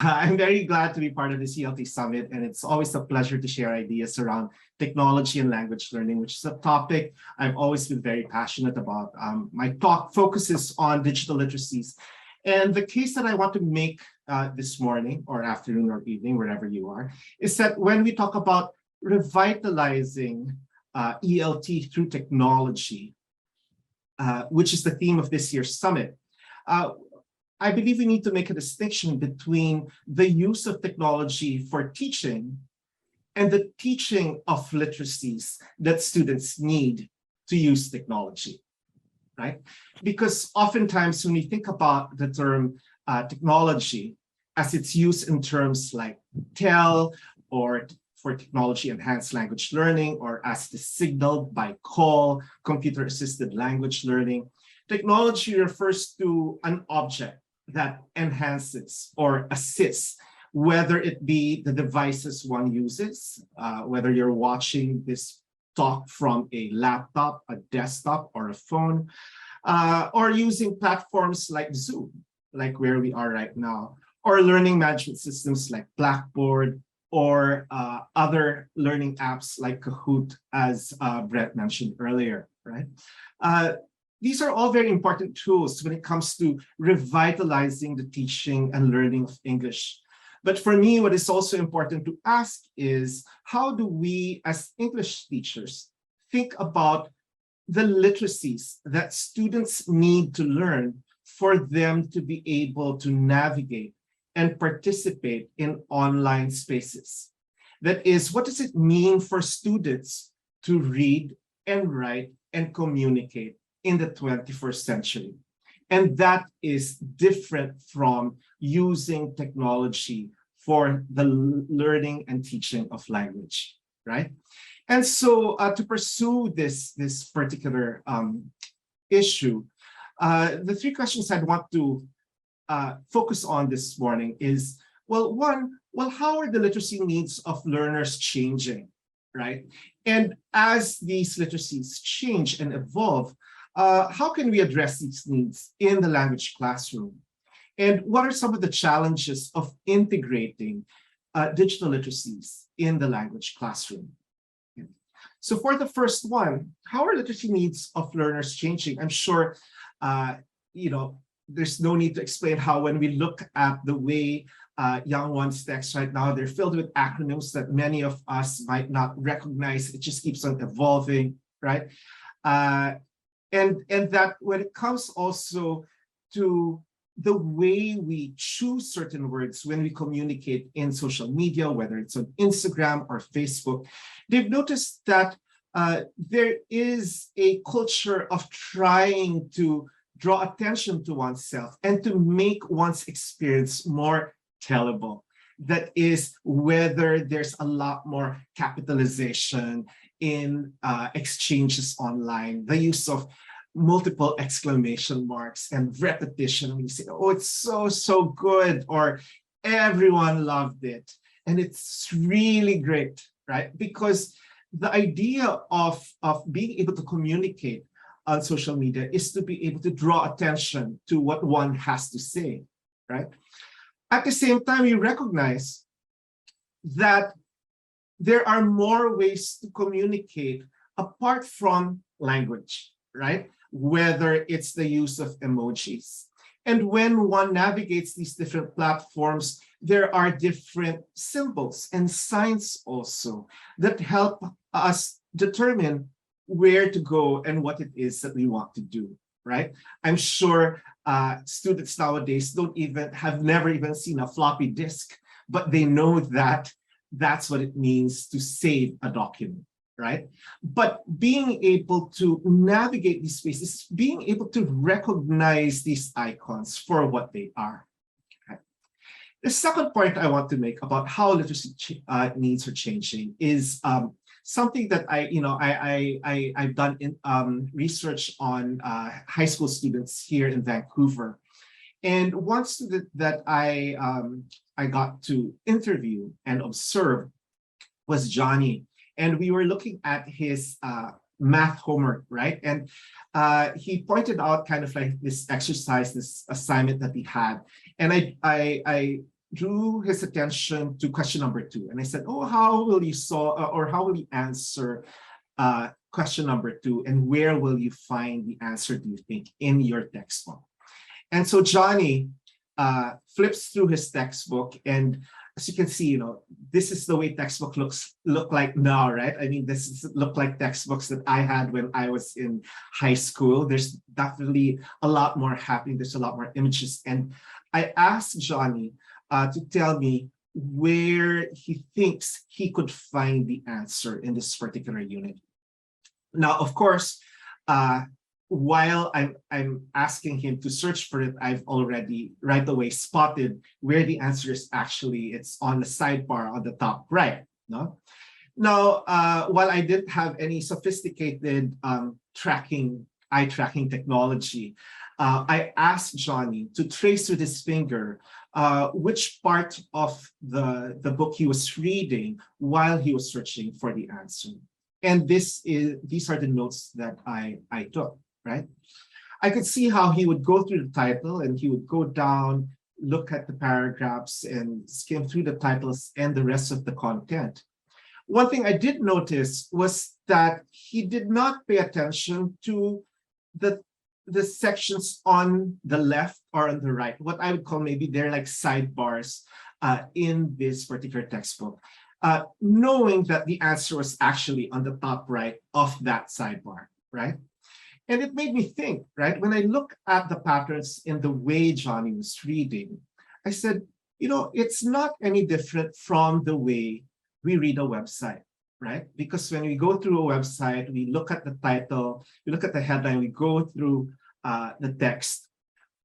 I'm very glad to be part of this ELT Summit, and it's always a pleasure to share ideas around technology and language learning, which is a topic I've always been very passionate about. My talk focuses on digital literacies, and the case that I want to make this morning or afternoon or evening, wherever you are, is that when we talk about revitalizing ELT through technology, which is the theme of this year's summit, I believe we need to make a distinction between the use of technology for teaching and the teaching of literacies that students need to use technology, right? Because oftentimes when we think about the term technology as it's used in terms like TEL or for technology enhanced language learning, or as the signaled by CALL, computer assisted language learning, technology refers to an object that enhances or assists, whether it be the devices one uses, whether you're watching this talk from a laptop, a desktop, or a phone, or using platforms like Zoom, like where we are right now, or learning management systems like Blackboard, or other learning apps like Kahoot, as Brett mentioned earlier, right? These are all very important tools when it comes to revitalizing the teaching and learning of English. But for me, what is also important to ask is, how do we as English teachers think about the literacies that students need to learn for them to be able to navigate and participate in online spaces? That is, what does it mean for students to read and write and communicate in the 21st century? And that is different from using technology for the learning and teaching of language, right? And so to pursue this particular issue, the three questions I'd want to focus on this morning is, well, how are the literacy needs of learners changing, right? And as these literacies change and evolve, how can we address these needs in the language classroom? And what are some of the challenges of integrating digital literacies in the language classroom? So for the first one, how are literacy needs of learners changing? I'm sure, there's no need to explain how when we look at the way young ones text right now, they're filled with acronyms that many of us might not recognize. It just keeps on evolving, right? And that when it comes also to the way we choose certain words when we communicate in social media, whether it's on Instagram or Facebook, they've noticed that there is a culture of trying to draw attention to oneself and to make one's experience more tellable. That is, whether there's a lot more capitalization in exchanges online, the use of multiple exclamation marks and repetition when you say, oh, it's so good, or everyone loved it. And it's really great, right? Because the idea of being able to communicate on social media is to be able to draw attention to what one has to say, right? At the same time, you recognize that there are more ways to communicate apart from language, right? Whether it's the use of emojis. And when one navigates these different platforms, there are different symbols and signs also that help us determine where to go and what it is that we want to do, right? I'm sure students nowadays have never even seen a floppy disk, but they know that that's what it means to save a document, right? But being able to navigate these spaces, being able to recognize these icons for what they are. Okay. The second point I want to make about how literacy needs are changing is something that I've done in research on high school students here in Vancouver. And one student that I got to interview and observe was Johnny. And we were looking at his math homework, right? And he pointed out kind of like this exercise, this assignment that he had. And I drew his attention to question number 2. And I said, oh, how will you solve or how will you answer question number 2? And where will you find the answer, do you think, in your textbook? And so Johnny flips through his textbook, and as you can see, this is the way textbook look like now, right? I mean, look like textbooks that I had when I was in high school. There's definitely a lot more happening. There's a lot more images. And I asked Johnny to tell me where he thinks he could find the answer in this particular unit. Now, of course, while I'm asking him to search for it, I've already right away spotted where the answer is. Actually, it's on the sidebar on the top right. No? Now, while I didn't have any sophisticated eye tracking technology, I asked Johnny to trace with his finger which part of the book he was reading while he was searching for the answer. And these are the notes that I took. Right? I could see how he would go through the title and he would go down, look at the paragraphs and skim through the titles and the rest of the content. One thing I did notice was that he did not pay attention to the sections on the left or on the right, what I would call maybe they're like sidebars in this particular textbook, knowing that the answer was actually on the top right of that sidebar, right? And it made me think, right? When I look at the patterns in the way Johnny was reading, I said, it's not any different from the way we read a website, right? Because when we go through a website, we look at the title, we look at the headline, we go through the text.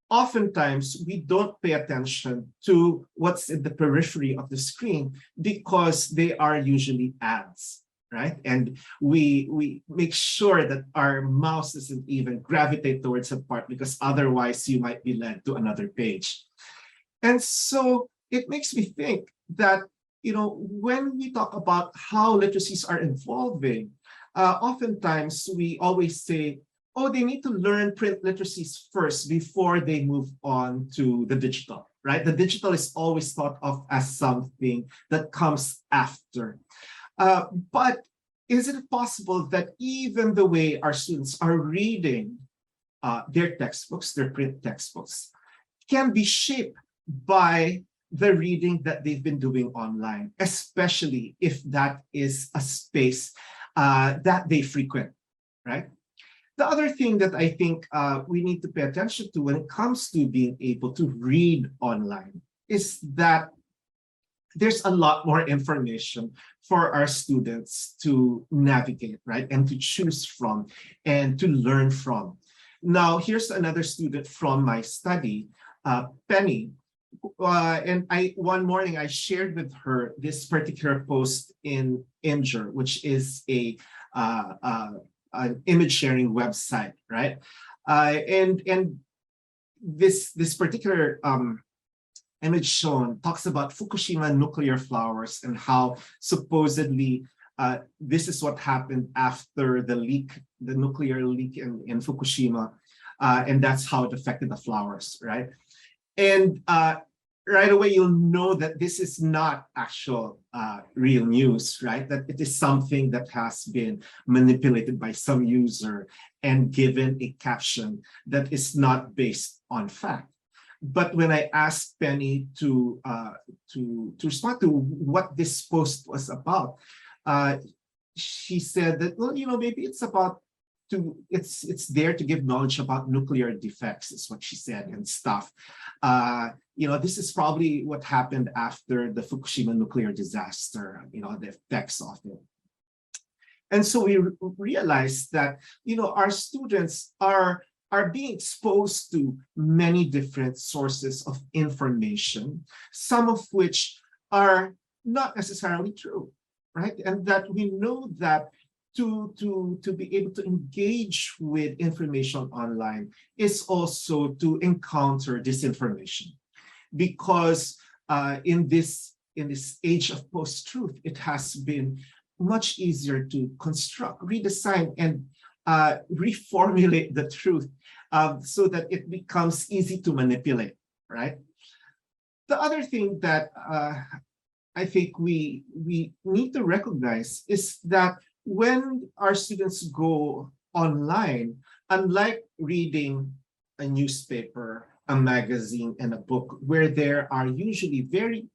Oftentimes, we don't pay attention to what's in the periphery of the screen because they are usually ads. Right? And we make sure that our mouse doesn't even gravitate towards a part because otherwise you might be led to another page. And so it makes me think that, when we talk about how literacies are evolving, oftentimes we always say, oh, they need to learn print literacies first before they move on to the digital, right? The digital is always thought of as something that comes after. But is it possible that even the way our students are reading their textbooks, their print textbooks, can be shaped by the reading that they've been doing online, especially if that is a space that they frequent, right? The other thing that I think we need to pay attention to when it comes to being able to read online is that there's a lot more information for our students to navigate, right? And to choose from and to learn from. Now, here's another student from my study, Penny. And one morning I shared with her this particular post in Imgur, which is an image sharing website, right? And this particular image shown talks about Fukushima nuclear flowers and how supposedly this is what happened after the nuclear leak in Fukushima, and that's how it affected the flowers, right? And right away, you'll know that this is not actual real news, right? That it is something that has been manipulated by some user and given a caption that is not based on fact. But when I asked Penny to respond to what this post was about, she said that, well, maybe it's about it's there to give knowledge about nuclear defects, is what she said, and stuff. This is probably what happened after the Fukushima nuclear disaster, the effects of it. And so we realized that, our students are being exposed to many different sources of information, some of which are not necessarily true, right? And that we know that to be able to engage with information online is also to encounter disinformation, because in this age of post-truth, it has been much easier to construct, redesign, and reformulate the truth so that it becomes easy to manipulate, right? The other thing that I think we need to recognize is that when our students go online, unlike reading a newspaper, a magazine, and a book, where there are usually very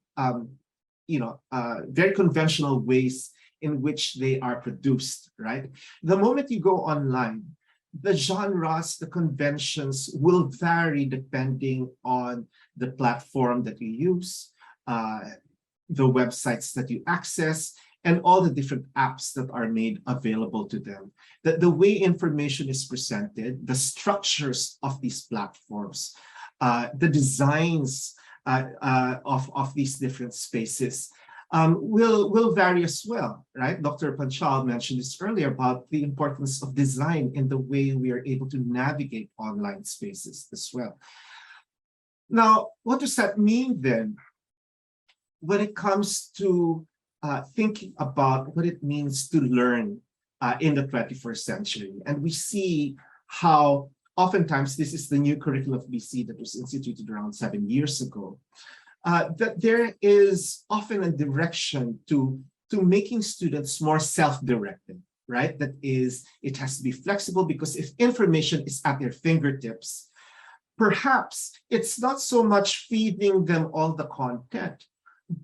conventional ways in which they are produced, right? The moment you go online, the genres, the conventions will vary depending on the platform that you use, the websites that you access, and all the different apps that are made available to them. The way information is presented, the structures of these platforms, the designs of these different spaces will vary as well, right? Dr. Panchal mentioned this earlier about the importance of design in the way we are able to navigate online spaces as well. Now, what does that mean then when it comes to thinking about what it means to learn in the 21st century? And we see how oftentimes this is the new curriculum of BC that was instituted around 7 years ago, that there is often a direction to making students more self-directed, right? That is, it has to be flexible, because if information is at their fingertips, perhaps it's not so much feeding them all the content,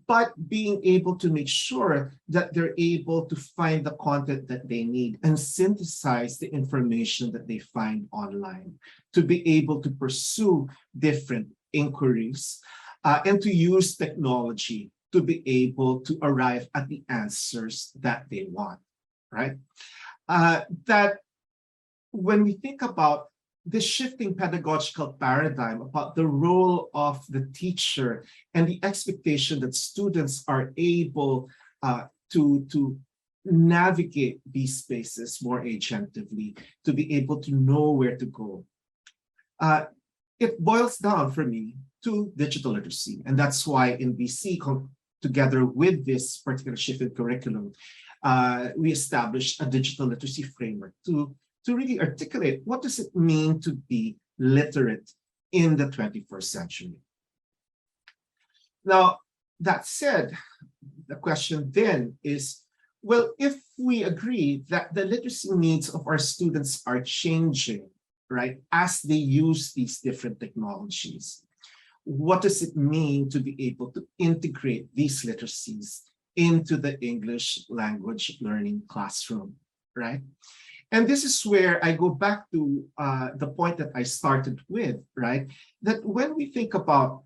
but being able to make sure that they're able to find the content that they need and synthesize the information that they find online, to be able to pursue different inquiries, and to use technology to be able to arrive at the answers that they want, right? That when we think about the shifting pedagogical paradigm about the role of the teacher and the expectation that students are able to navigate these spaces more agentively, to be able to know where to go. It boils down for me to digital literacy. And that's why in BC, together with this particular shift in curriculum, we established a digital literacy framework to really articulate what does it mean to be literate in the 21st century. Now, that said, the question then is, well, if we agree that the literacy needs of our students are changing, right, as they use these different technologies, what does it mean to be able to integrate these literacies into the English language learning classroom, right? And this is where I go back to the point that I started with, right? That when we think about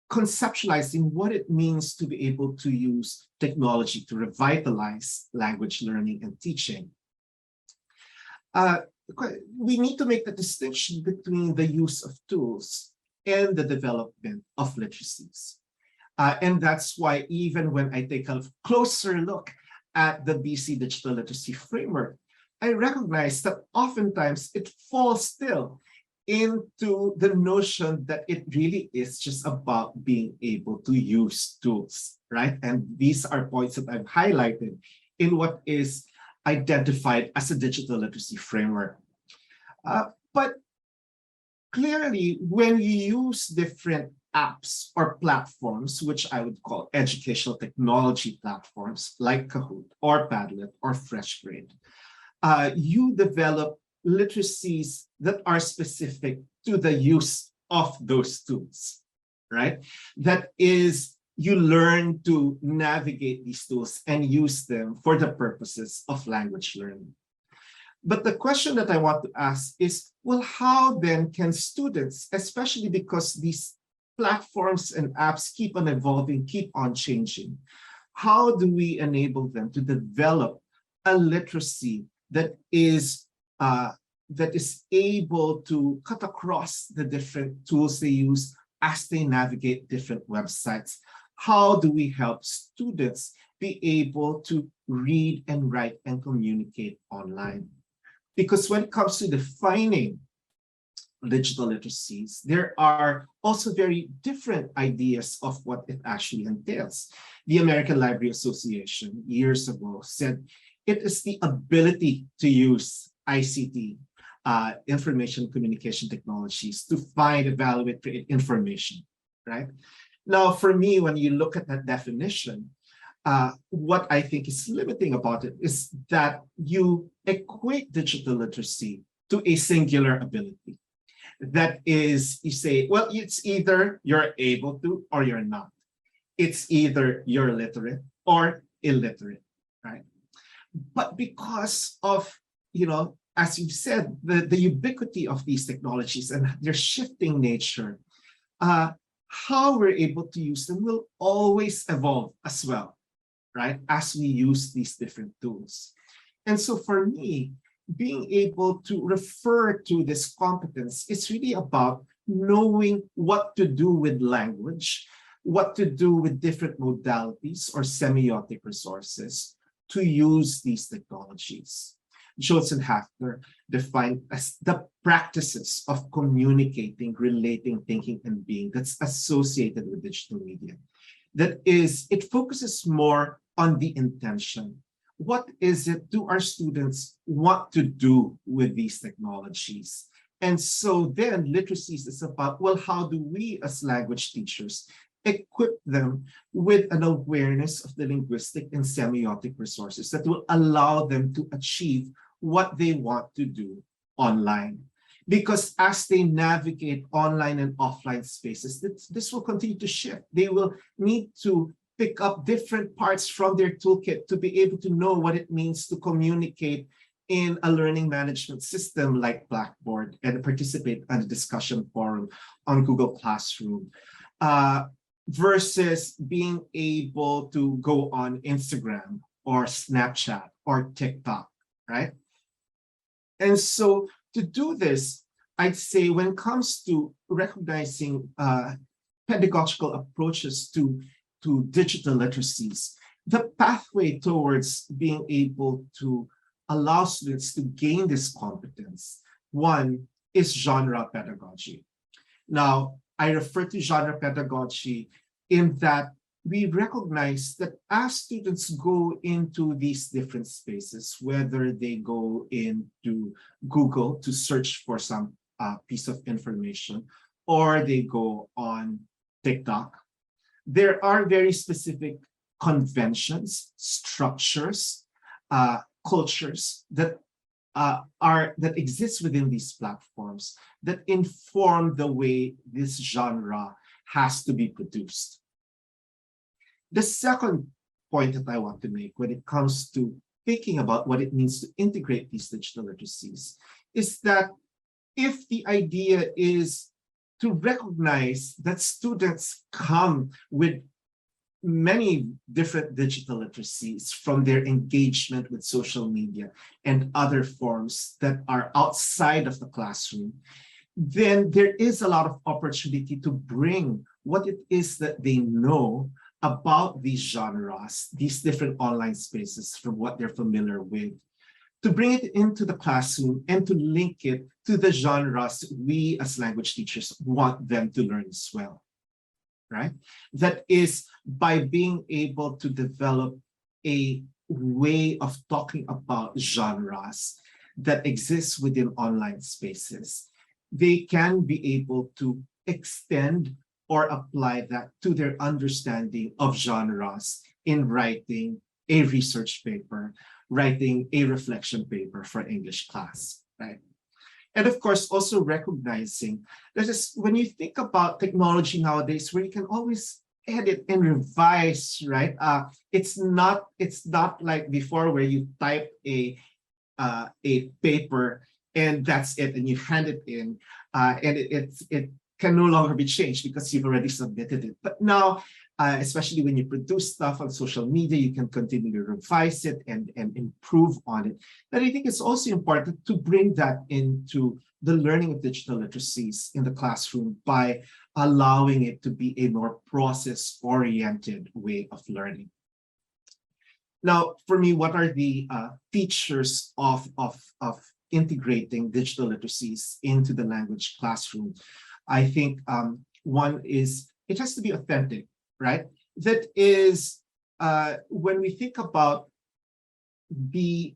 conceptualizing what it means to be able to use technology to revitalize language learning and teaching, we need to make the distinction between the use of tools and the development of literacies. And that's why even when I take a closer look at the BC Digital Literacy Framework, I recognize that oftentimes it falls still into the notion that it really is just about being able to use tools, right? And these are points that I've highlighted in what is identified as a digital literacy framework. But clearly, when you use different apps or platforms, which I would call educational technology platforms like Kahoot or Padlet or FreshGrade, you develop literacies that are specific to the use of those tools, right? That is, you learn to navigate these tools and use them for the purposes of language learning. But the question that I want to ask is, well, how then can students, especially because these platforms and apps keep on evolving, keep on changing, how do we enable them to develop a literacy that is able to cut across the different tools they use as they navigate different websites? How do we help students be able to read and write and communicate online? Because when it comes to defining digital literacies, there are also very different ideas of what it actually entails. The American Library Association years ago said it is the ability to use ICT, information communication technologies, to find, evaluate, create information, right? Now, for me, when you look at that definition, what I think is limiting about it is that you equate digital literacy to a singular ability. That is, you say, well, it's either you're able to or you're not. It's either you're literate or illiterate, right? But because of, as you said, the ubiquity of these technologies and their shifting nature, how we're able to use them will always evolve as well, right? As we use these different tools. And so for me, being able to refer to this competence is really about knowing what to do with language, what to do with different modalities or semiotic resources to use these technologies. Jones and Hafner defined as the practices of communicating, relating, thinking, and being that's associated with digital media. That is, it focuses more on the intention. What is it do our students want to do with these technologies? And so then literacies is about, well, how do we as language teachers equip them with an awareness of the linguistic and semiotic resources that will allow them to achieve what they want to do online. Because as they navigate online and offline spaces, this will continue to shift. They will need to pick up different parts from their toolkit to be able to know what it means to communicate in a learning management system like Blackboard and participate in a discussion forum on Google Classroom. Versus being able to go on Instagram or Snapchat or TikTok, right? And so to do this, I'd say when it comes to recognizing pedagogical approaches to digital literacies, the pathway towards being able to allow students to gain this competence, one is genre pedagogy. Now, I refer to genre pedagogy in that we recognize that as students go into these different spaces, whether they go into Google to search for some piece of information, or they go on TikTok, there are very specific conventions, structures, cultures that exist within these platforms that inform the way this genre has to be produced. The second point that I want to make when it comes to thinking about what it means to integrate these digital literacies is that if the idea is to recognize that students come with many different digital literacies from their engagement with social media and other forms that are outside of the classroom, then there is a lot of opportunity to bring what it is that they know about these genres, these different online spaces from what they're familiar with, to bring it into the classroom and to link it to the genres we as language teachers want them to learn as well, right? That is by being able to develop a way of talking about genres that exists within online spaces. They can be able to extend or apply that to their understanding of genres in writing a research paper, writing a reflection paper for English class, right? And of course, also recognizing that when you think about technology nowadays, where you can always edit and revise, right? It's not like before where you type a paper and that's it, and you hand it in, and it can no longer be changed because you've already submitted it. But now, especially when you produce stuff on social media, you can continue to revise it and improve on it. But I think it's also important to bring that into the learning of digital literacies in the classroom by allowing it to be a more process-oriented way of learning. Now, for me, what are the features of integrating digital literacies into the language classroom? I think one is it has to be authentic, right? That is, when we think about the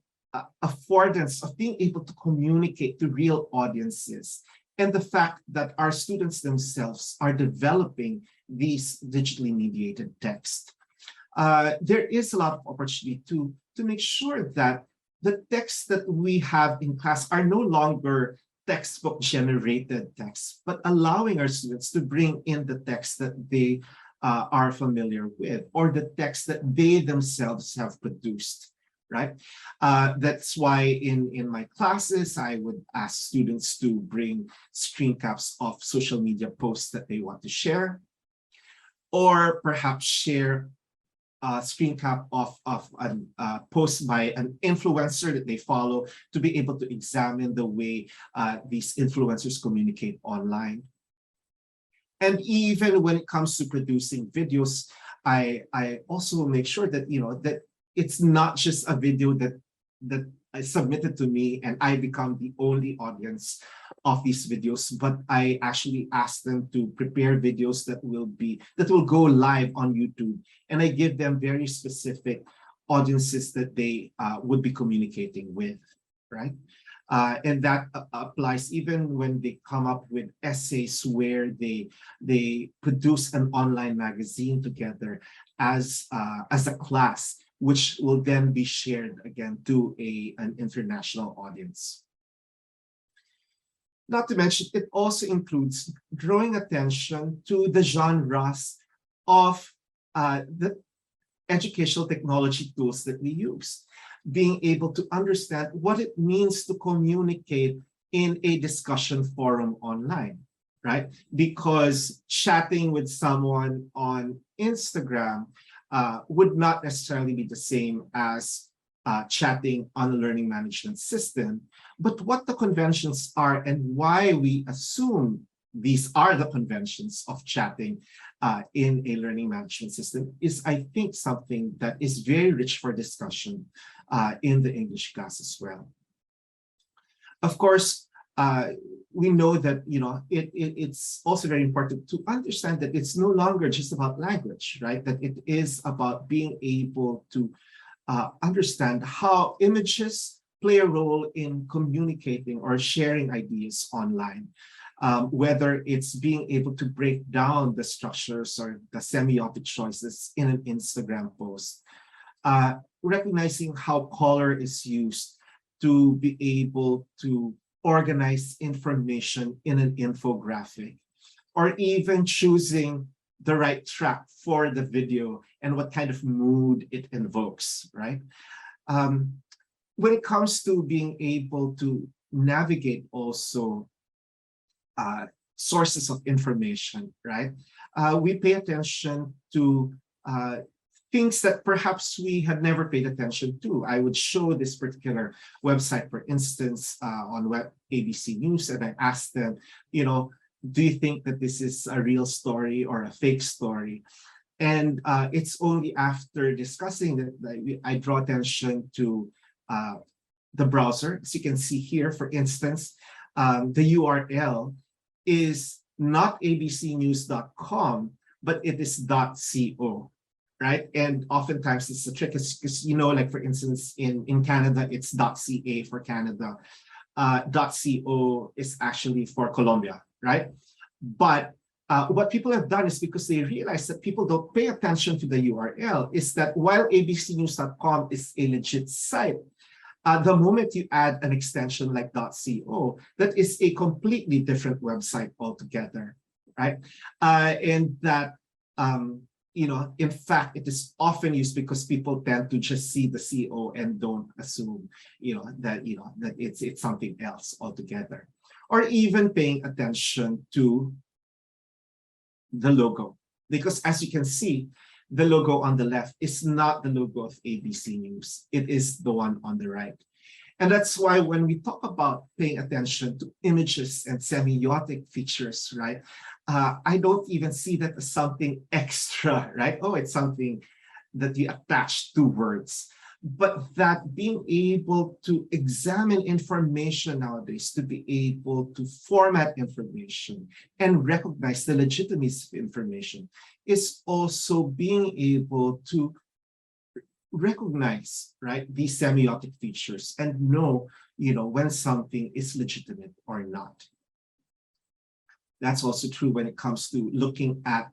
affordance of being able to communicate to real audiences and the fact that our students themselves are developing these digitally mediated text. There is a lot of opportunity to make sure that the texts that we have in class are no longer textbook generated texts, but allowing our students to bring in the text that they are familiar with, or the text that they themselves have produced, right? That's why in my classes, I would ask students to bring screen caps of social media posts that they want to share, or perhaps share a screen cap of a post by an influencer that they follow, to be able to examine the way these influencers communicate online. And even when it comes to producing videos, I also make sure that, that it's not just a video that is submitted to me and I become the only audience of these videos, but I actually ask them to prepare videos that will go live on YouTube, and I give them very specific audiences that they would be communicating with, right? And that applies even when they come up with essays where they produce an online magazine together as a class, which will then be shared again to an international audience. Not to mention, it also includes drawing attention to the genres of the educational technology tools that we use, being able to understand what it means to communicate in a discussion forum online, right? Because chatting with someone on Instagram would not necessarily be the same as chatting on a learning management system. But what the conventions are and why we assume these are the conventions of chatting in a learning management system is, I think, something that is very rich for discussion in the English class as well. Of course, we know that it's also very important to understand that it's no longer just about language, right? That it is about being able to understand how images play a role in communicating or sharing ideas online. Whether it's being able to break down the structures or the semiotic choices in an Instagram post, recognizing how color is used to be able to organize information in an infographic, or even choosing the right track for the video and what kind of mood it invokes, right? When it comes to being able to navigate also sources of information, right? We pay attention to things that perhaps we had never paid attention to. I would show this particular website, for instance, on ABC News, and I asked them, do you think that this is a real story or a fake story? And it's only after discussing that I draw attention to the browser. As you can see here, for instance, the URL is not abcnews.com, but it is .co, right? And oftentimes it's a trick because, like for instance, in Canada, it's .ca for Canada. .co is actually for Colombia, right? But what people have done is, because they realize that people don't pay attention to the URL, is that while abcnews.com is a legit site, the moment you add an extension like .co, that is a completely different website altogether, right? And that, in fact, it is often used because people tend to just see the CO and don't assume, that it's something else altogether. Or even paying attention to the logo, because as you can see, the logo on the left is not the logo of ABC News. It is the one on the right. And that's why when we talk about paying attention to images and semiotic features, right, I don't even see that as something extra, right? Oh, it's something that you attach to words. But that being able to examine information nowadays, to be able to format information and recognize the legitimacy of information, is also being able to recognize, right, these semiotic features and know, when something is legitimate or not. That's also true when it comes to looking at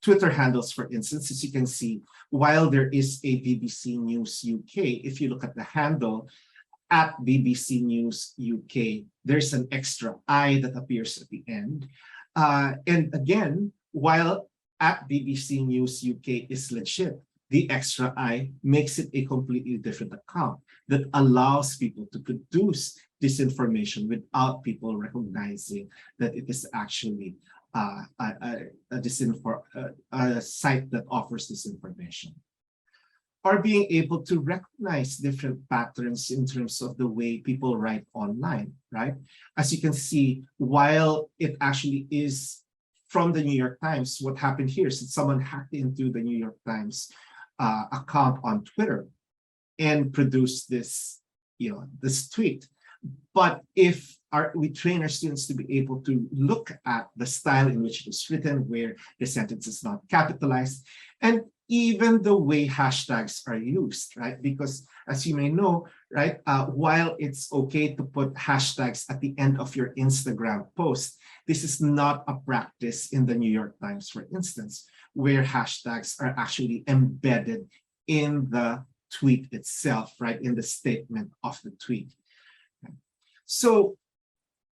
Twitter handles, for instance, as you can see, while there is a BBC News UK, if you look at the handle at BBC News UK, there's an extra I that appears at the end. And again, while at BBC News UK is legit, the extra I makes it a completely different account that allows people to produce disinformation without people recognizing that it is actually a site that offers disinformation. Or being able to recognize different patterns in terms of the way people write online, right? As you can see, while it actually is from the New York Times, what happened here is that someone hacked into the New York Times account on Twitter and produced this, this tweet. But if we train our students to be able to look at the style in which it was written, where the sentence is not capitalized, and even the way hashtags are used, right? Because as you may know, right, while it's okay to put hashtags at the end of your Instagram post, this is not a practice in the New York Times, for instance, where hashtags are actually embedded in the tweet itself, right, in the statement of the tweet. So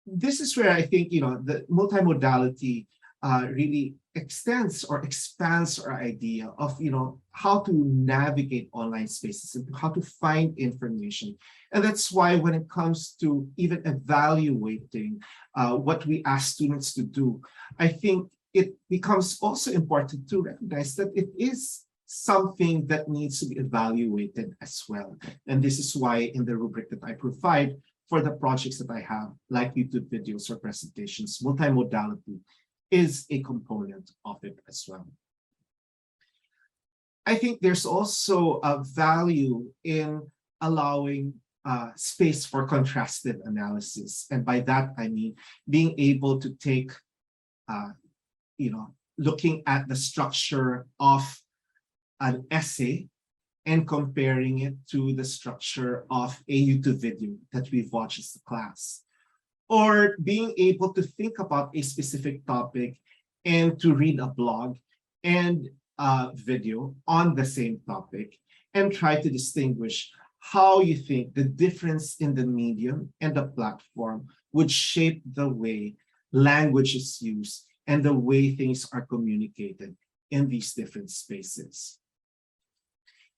this is where I think, the multimodality really extends or expands our idea of, how to navigate online spaces and how to find information. And that's why when it comes to even evaluating what we ask students to do, I think it becomes also important to recognize that it is something that needs to be evaluated as well. And this is why in the rubric that I provide for the projects that I have, like YouTube videos or presentations, multimodality is a component of it as well. I think there's also a value in allowing space for contrastive analysis. And by that, I mean being able to take, looking at the structure of an essay and comparing it to the structure of a YouTube video that we've watched as a class. Or being able to think about a specific topic and to read a blog and a video on the same topic and try to distinguish how you think the difference in the medium and the platform would shape the way language is used and the way things are communicated in these different spaces.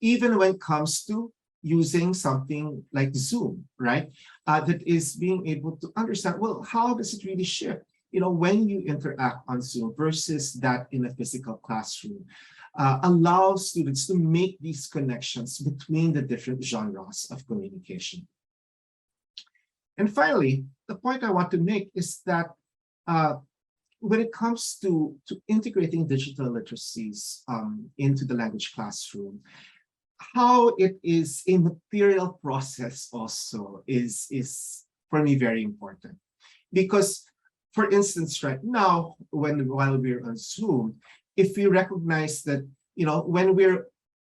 Even when it comes to using something like Zoom, right? That is being able to understand, well, how does it really shift? When you interact on Zoom versus that in a physical classroom, allow students to make these connections between the different genres of communication. And finally, the point I want to make is that when it comes to integrating digital literacies into the language classroom, how it is a material process also is for me very important. Because, for instance, right now, while we're on Zoom, if we recognize that, when we're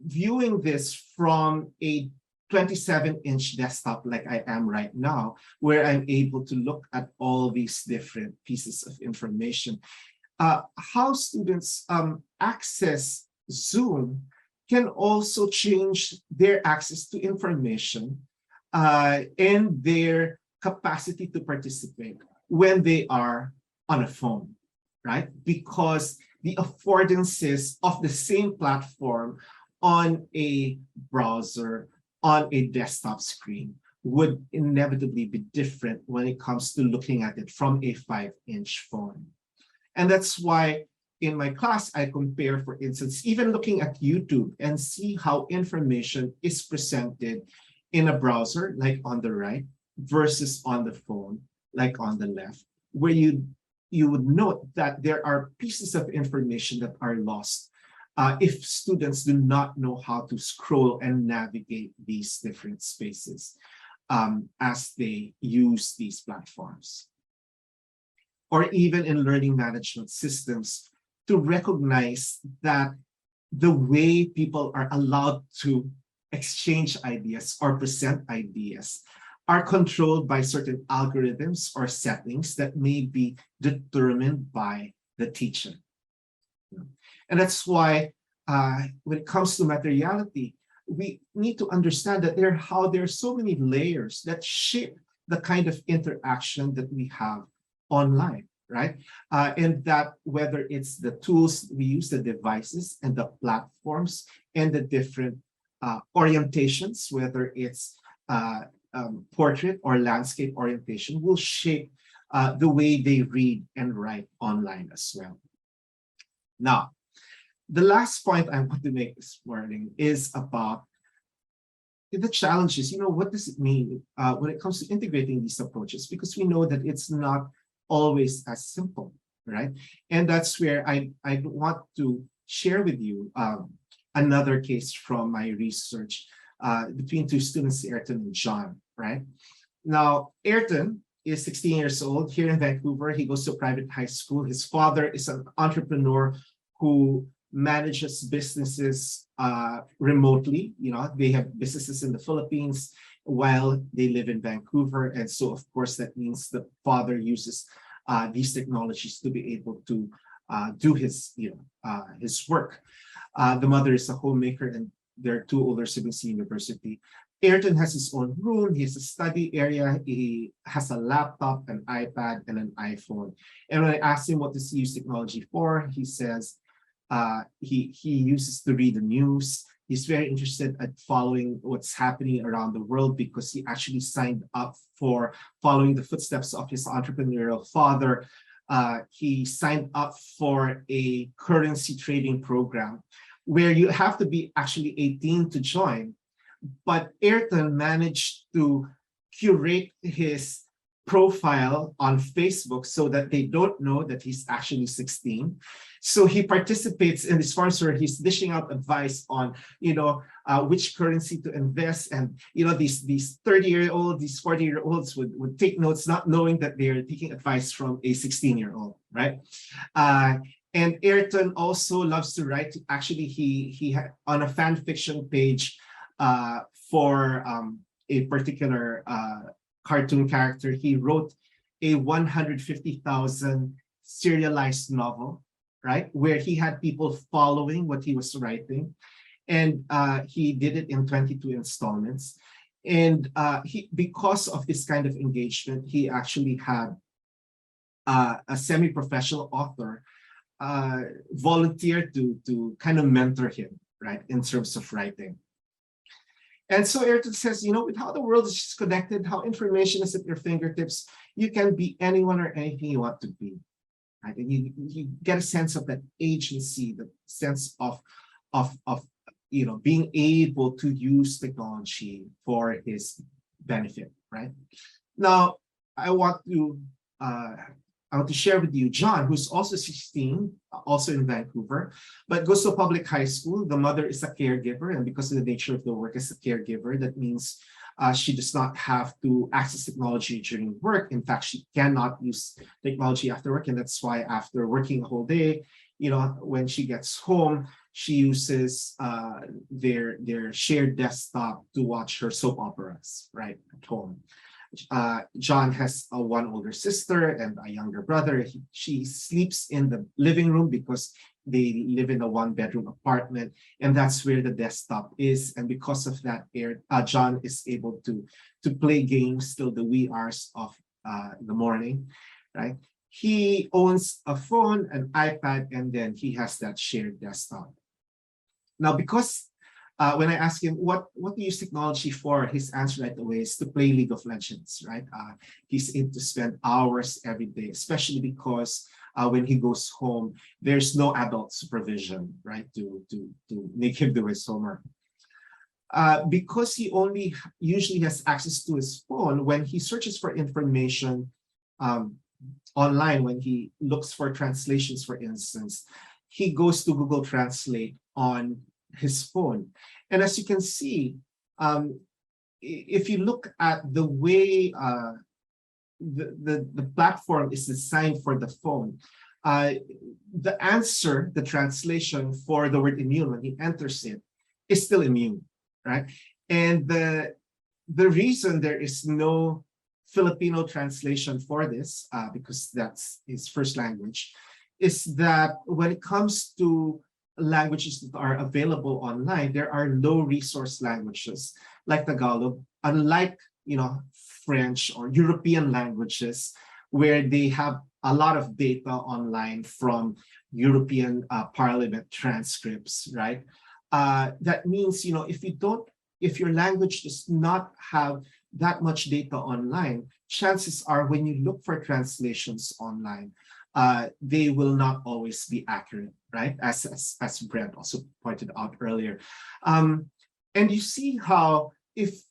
viewing this from a 27-inch desktop like I am right now, where I'm able to look at all these different pieces of information, how students access Zoom can also change their access to information and their capacity to participate when they are on a phone, right? Because the affordances of the same platform on a browser, on a desktop screen, would inevitably be different when it comes to looking at it from a 5-inch phone. And that's why in my class, I compare, for instance, even looking at YouTube and see how information is presented in a browser, like on the right, versus on the phone, like on the left, where you would note that there are pieces of information that are lost if students do not know how to scroll and navigate these different spaces as they use these platforms. Or even in learning management systems, to recognize that the way people are allowed to exchange ideas or present ideas are controlled by certain algorithms or settings that may be determined by the teacher. And that's why when it comes to materiality, we need to understand that there are so many layers that shape the kind of interaction that we have online, right? And that whether it's the tools we use, the devices and the platforms and the different orientations, whether it's portrait or landscape orientation, will shape the way they read and write online as well. Now, the last point I want to make this morning is about the challenges. What does it mean when it comes to integrating these approaches? Because we know that it's not always as simple, right? And that's where I want to share with you another case from my research between two students, Ayrton and John, right? Now, Ayrton is 16 years old here in Vancouver. He goes to a private high school. His father is an entrepreneur who manages businesses remotely. They have businesses in the Philippines while they live in Vancouver. And so, of course, that means the father uses these technologies to be able to do his work. The mother is a homemaker, and there are two older siblings in university. Ayrton has his own room. He has a study area. He has a laptop, an iPad, and an iPhone. And when I asked him what does he use technology for, he says he uses to read the news. He's very interested at following what's happening around the world because he actually signed up for following the footsteps of his entrepreneurial father. He signed up for a currency trading program where you have to be actually 18 to join. But Ayrton managed to curate his profile on Facebook so that they don't know that he's actually 16. So he participates in this forums where he's dishing out advice on, which currency to invest. And, these 30-year-olds, these 40-year-olds would take notes, not knowing that they're taking advice from a 16-year-old, right? And Ayrton also loves to write. Actually, he had on a fan fiction page for a particular cartoon character, he wrote a 150,000 serialized novel, right? Where he had people following what he was writing. And he did it in 22 installments. And because of this kind of engagement, he actually had a semi-professional author volunteer to kind of mentor him, right, in terms of writing. And so Ayrton says, with how the world is just connected, how information is at your fingertips, you can be anyone or anything you want to be. Right? And you get a sense of that agency, the sense of being able to use technology for his benefit, right? Now, I want to share with you John, who's also 16, also in Vancouver, but goes to a public high school. The mother is a caregiver, and because of the nature of the work as a caregiver, that means she does not have to access technology during work. In fact, she cannot use technology after work, and that's why after working a whole day, when she gets home, she uses their shared desktop to watch her soap operas, right, at home. John has one older sister and a younger brother. She sleeps in the living room because they live in a one-bedroom apartment, and that's where the desktop is. And because of that, John is able to play games till the wee hours of the morning, right? He owns a phone, an iPad, and then he has that shared desktop. Now, because when I ask him what do you use technology for, his answer right away is to play League of Legends, right? He's able to spend hours every day, especially because when he goes home, there's no adult supervision, right, to make him do his homework. Because he only usually has access to his phone, when he searches for information online, when he looks for translations, for instance, he goes to Google Translate on his phone. And as you can see, if you look at the way the platform is designed for the phone, the answer, the translation for the word immune when he enters it is still immune, right? And the reason there is no Filipino translation for this, because that's his first language, is that when it comes to languages that are available online, there are low resource languages like Tagalog, unlike French or European languages, where they have a lot of data online from European Parliament transcripts, right? That means, if your language does not have that much data online, chances are when you look for translations online, they will not always be accurate, right? As Brent also pointed out earlier. And you see how if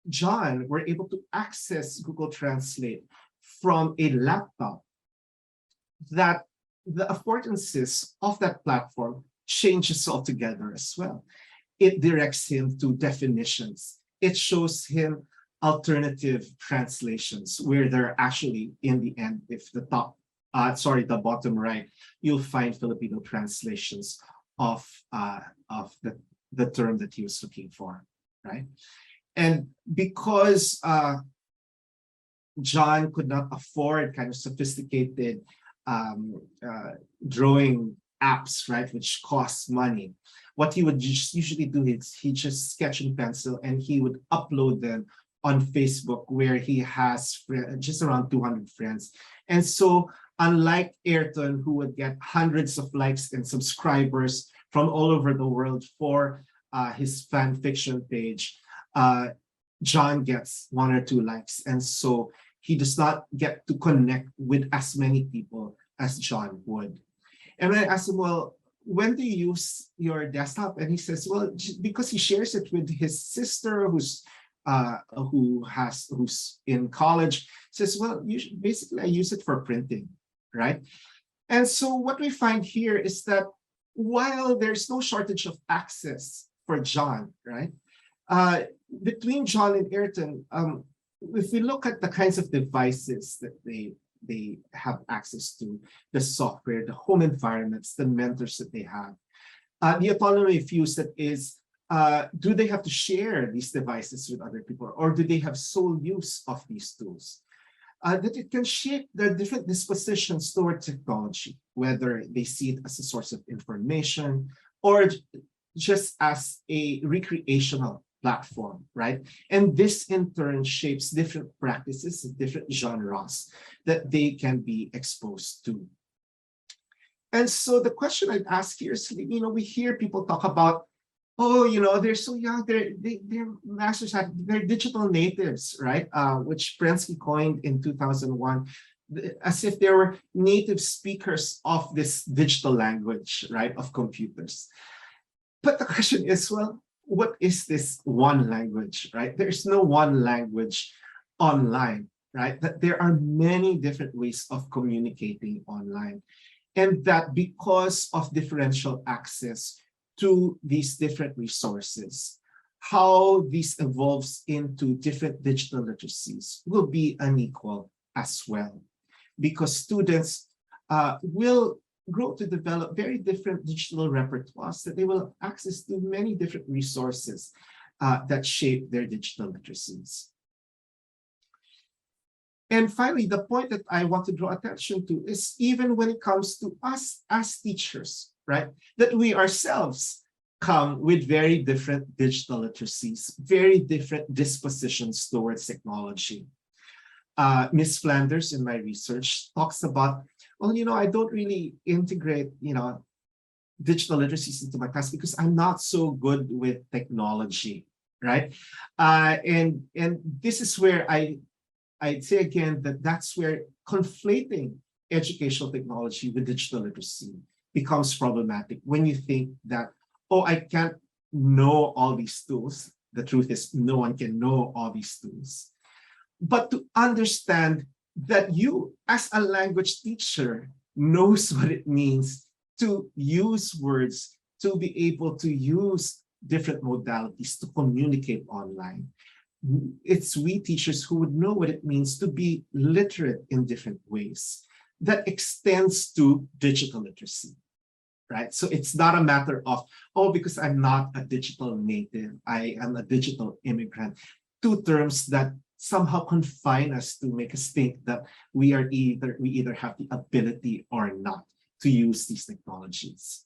John were able to access Google Translate from a laptop, that the affordances of that platform changes altogether as well. It directs him to definitions. It shows him alternative translations where they're actually, in the end, if the bottom right, you'll find Filipino translations of the term that he was looking for, right? And because John could not afford kind of sophisticated drawing apps, right, which costs money, what he would usually do is he just sketch in pencil and he would upload them on Facebook, where he has just around 200 friends. And so unlike Ayrton, who would get hundreds of likes and subscribers from all over the world for his fan fiction page, John gets 1 or 2 likes. And so he does not get to connect with as many people as John would. And when I asked him, well, when do you use your desktop? And he says, well, because he shares it with his sister who's in college. He says, well, basically I use it for printing, right? And so what we find here is that while there's no shortage of access for John, right? Between John and Ayrton, if we look at the kinds of devices that they have access to, the software, the home environments, the mentors that they have, the autonomy of use that is, do they have to share these devices with other people, or do they have sole use of these tools? That it can shape their different dispositions toward technology, whether they see it as a source of information or just as a recreational platform, right? And this in turn shapes different practices, different genres that they can be exposed to. And so the question I'd ask here is, we hear people talk about, oh, they're so young, they're masters, they're digital natives, right? Which Prensky coined in 2001, as if they were native speakers of this digital language, right, of computers. But the question is, well, what is this one language, right? There's no one language online, right? That there are many different ways of communicating online. And that because of differential access to these different resources, how this evolves into different digital literacies will be unequal as well. Because students will grow to develop very different digital repertoires, that they will have access to many different resources that shape their digital literacies. And finally, the point that I want to draw attention to is even when it comes to us as teachers, right, that we ourselves come with very different digital literacies, very different dispositions towards technology. Ms. Flanders in my research talks about, well, I don't really integrate, digital literacies into my class because I'm not so good with technology, right? And this is where I'd say again that that's where conflating educational technology with digital literacy becomes problematic. When you think that, oh, I can't know all these tools. The truth is no one can know all these tools. But to understand that you, as a language teacher, knows what it means to use words, to be able to use different modalities to communicate online. It's we teachers who would know what it means to be literate in different ways. That extends to digital literacy, right? So it's not a matter of, oh, because I'm not a digital native, I am a digital immigrant. Two terms that somehow confine us to make us think that we either have the ability or not to use these technologies.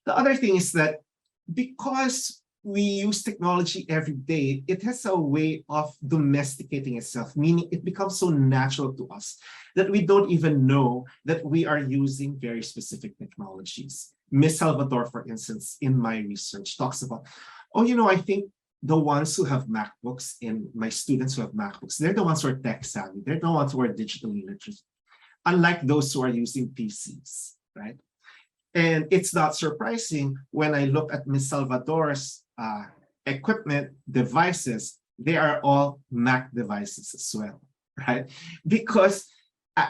The other thing is that because we use technology every day, it has a way of domesticating itself, meaning it becomes so natural to us that we don't even know that we are using very specific technologies. Miss Salvador, for instance, in my research talks about, oh, I think the ones who have MacBooks and my students who have MacBooks, they're the ones who are tech savvy. They're the ones who are digitally literate, unlike those who are using PCs, right? And it's not surprising when I look at Ms. Salvador's equipment devices, they are all Mac devices as well, right? Because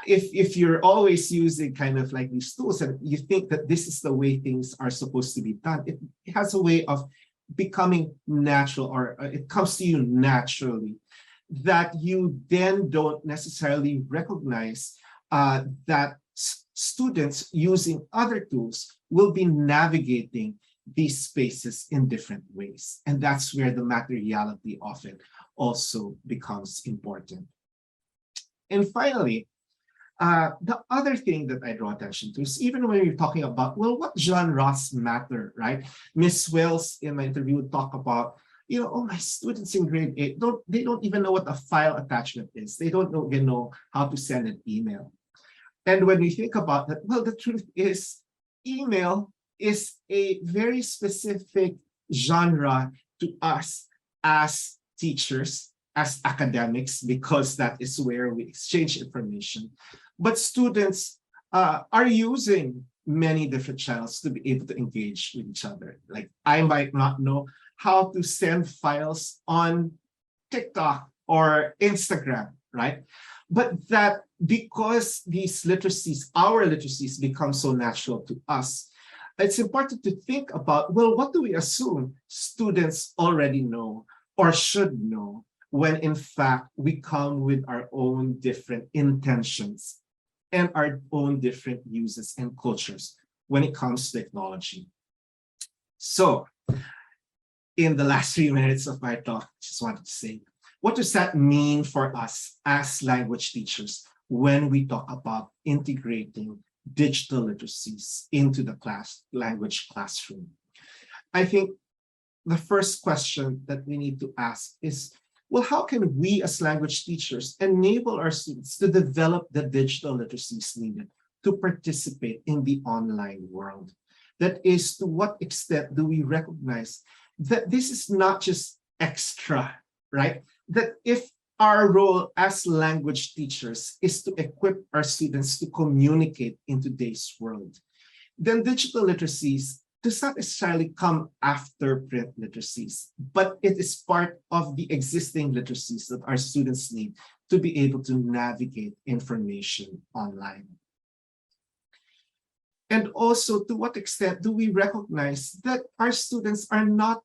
if you're always using kind of like these tools and you think that this is the way things are supposed to be done, it has a way of becoming natural, or it comes to you naturally, that you then don't necessarily recognize that students using other tools will be navigating these spaces in different ways. And that's where the materiality of it also becomes important. And finally, the other thing that I draw attention to is even when you're talking about, well, what genres matter, right? Miss Wells in my interview would talk about, oh, my students in grade 8, they don't even know what a file attachment is. They don't even know how to send an email. And when we think about that, well, the truth is email is a very specific genre to us as teachers, as academics, because that is where we exchange information. But students are using many different channels to be able to engage with each other. Like I might not know how to send files on TikTok or Instagram, right? But that because these literacies, our literacies, become so natural to us, it's important to think about, well, what do we assume students already know or should know when in fact we come with our own different intentions and our own different uses and cultures when it comes to technology. So in the last 3 minutes of my talk, I just wanted to say, what does that mean for us as language teachers when we talk about integrating digital literacies into the language classroom? I think the first question that we need to ask is, well, how can we as language teachers enable our students to develop the digital literacies needed to participate in the online world? That is, to what extent do we recognize that this is not just extra, right? That if our role as language teachers is to equip our students to communicate in today's world, then digital literacies does not necessarily come after print literacies, but it is part of the existing literacies that our students need to be able to navigate information online. And also, to what extent do we recognize that our students are not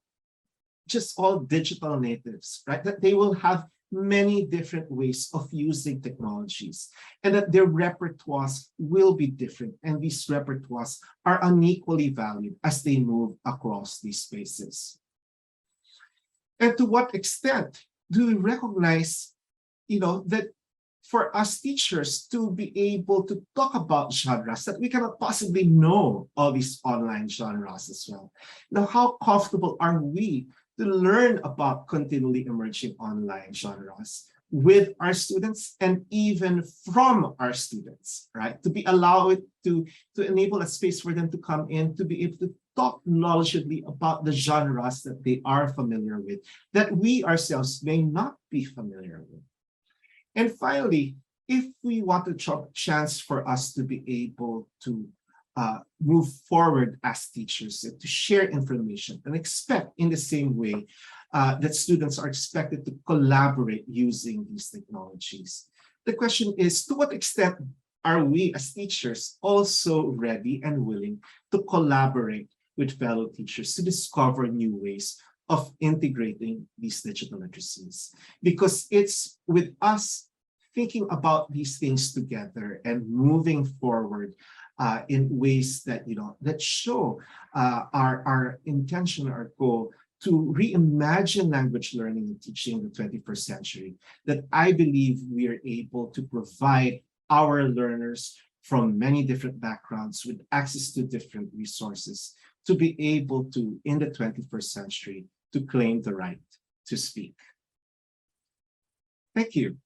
just all digital natives, right? That they will have many different ways of using technologies and that their repertoires will be different, and these repertoires are unequally valued as they move across these spaces. And to what extent do we recognize, that for us teachers to be able to talk about genres, that we cannot possibly know all these online genres as well. Now, how comfortable are we to learn about continually emerging online genres with our students and even from our students, right? To be allowed to enable a space for them to come in, to be able to talk knowledgeably about the genres that they are familiar with, that we ourselves may not be familiar with. And finally, if we want a chance for us to be able to move forward as teachers, to share information and expect in the same way that students are expected to collaborate using these technologies. The question is, to what extent are we as teachers also ready and willing to collaborate with fellow teachers to discover new ways of integrating these digital literacies? Because it's with us thinking about these things together and moving forward in ways that that show our intention, our goal to reimagine language learning and teaching in the 21st century, that I believe we are able to provide our learners from many different backgrounds with access to different resources to be able to, in the 21st century, to claim the right to speak. Thank you.